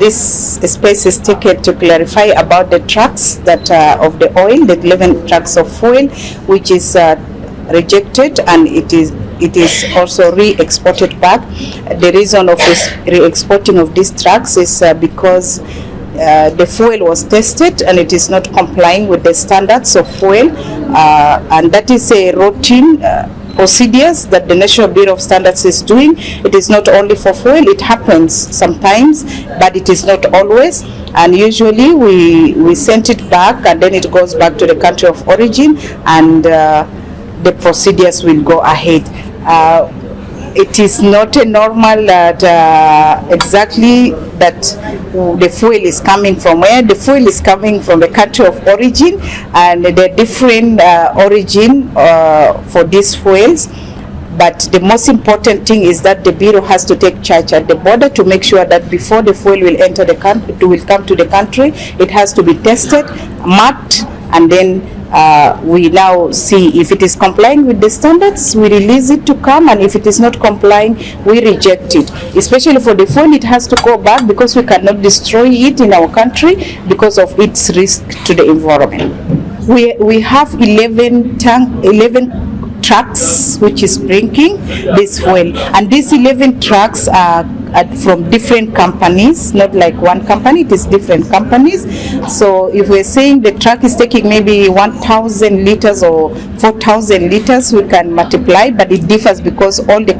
this space is taken to clarify about the trucks that of the oil, the 11 trucks of fuel, which is rejected, and it is also re-exported back. The reason of this re-exporting of these trucks is because the fuel was tested and it is not complying with the standards of fuel, and that is a routine procedures that the National Bureau of Standards is doing. It is not only for fuel, it happens sometimes, but it is not always. And usually we send it back, and then it goes back to the country of origin, and the procedures will go ahead. It is not a normal that exactly that the fuel is coming from where. The fuel is coming from the country of origin, and the different origin for these fuels. But the most important thing is that the Bureau has to take charge at the border to make sure that before the fuel will enter the country, will come to the country, it has to be tested, marked, and then we now see if it is complying with the standards, we release it to come, and if it is not complying, we reject it. Especially for the fuel, it has to go back because we cannot destroy it in our country because of its risk to the environment. We have 11 trucks which is bringing this fuel, and these 11 trucks are from different companies, not like one company, it is different companies. So if we're saying the truck is taking maybe 1,000 liters or 4,000 liters, we can multiply, but it differs because all the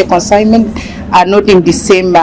consignment are not in the same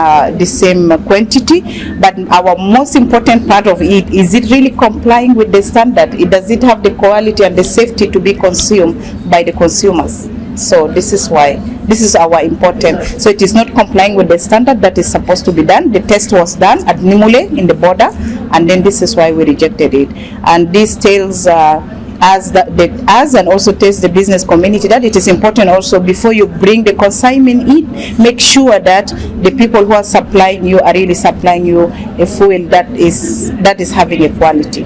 quantity. But our most important part of it is it really complying with the standard? Does it have the quality and the safety to be consumed by the consumers? So this is why this is our important. So it is not complying with the standard that is supposed to be done. The test was done at Nimule in the border, and then this is why we rejected it. And this tells us and also tells the business community that it is important also before you bring the consignment in, make sure that the people who are supplying you are really supplying you a fuel that is having a quality.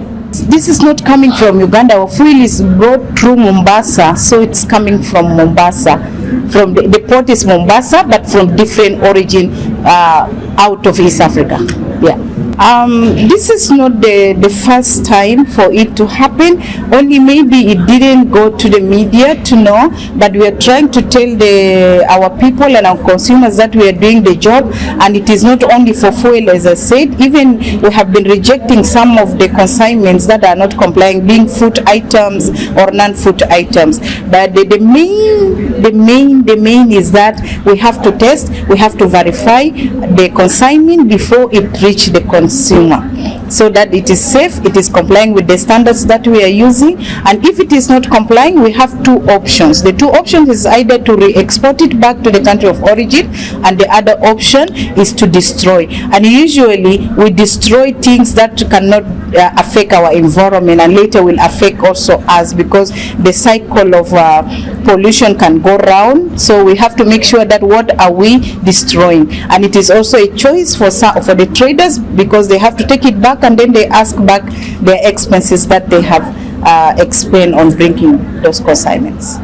This is not coming from Uganda. Our fuel is brought through Mombasa, so it's coming from Mombasa. From the port is Mombasa, but from different origin out of East Africa. Yeah. This is not the first time for it to happen. Only maybe it didn't go to the media to know, but we are trying to tell our people and our consumers that we are doing the job, and it is not only for fuel, as I said. Even we have been rejecting some of the consignments that are not complying, being food items or non-food items. But the main is that we have to test, we have to verify the consignment before it reaches the consumer, so that it is safe, it is complying with the standards that we are using. And if it is not complying, we have two options. The two options is either to re-export it back to the country of origin, and the other option is to destroy. And usually we destroy things that cannot affect our environment, and later will affect also us, because the cycle of pollution can go round. So we have to make sure that what are we destroying. And it is also a choice for the traders, because they have to take it back, and then they ask back their expenses that they have explained on bringing those consignments.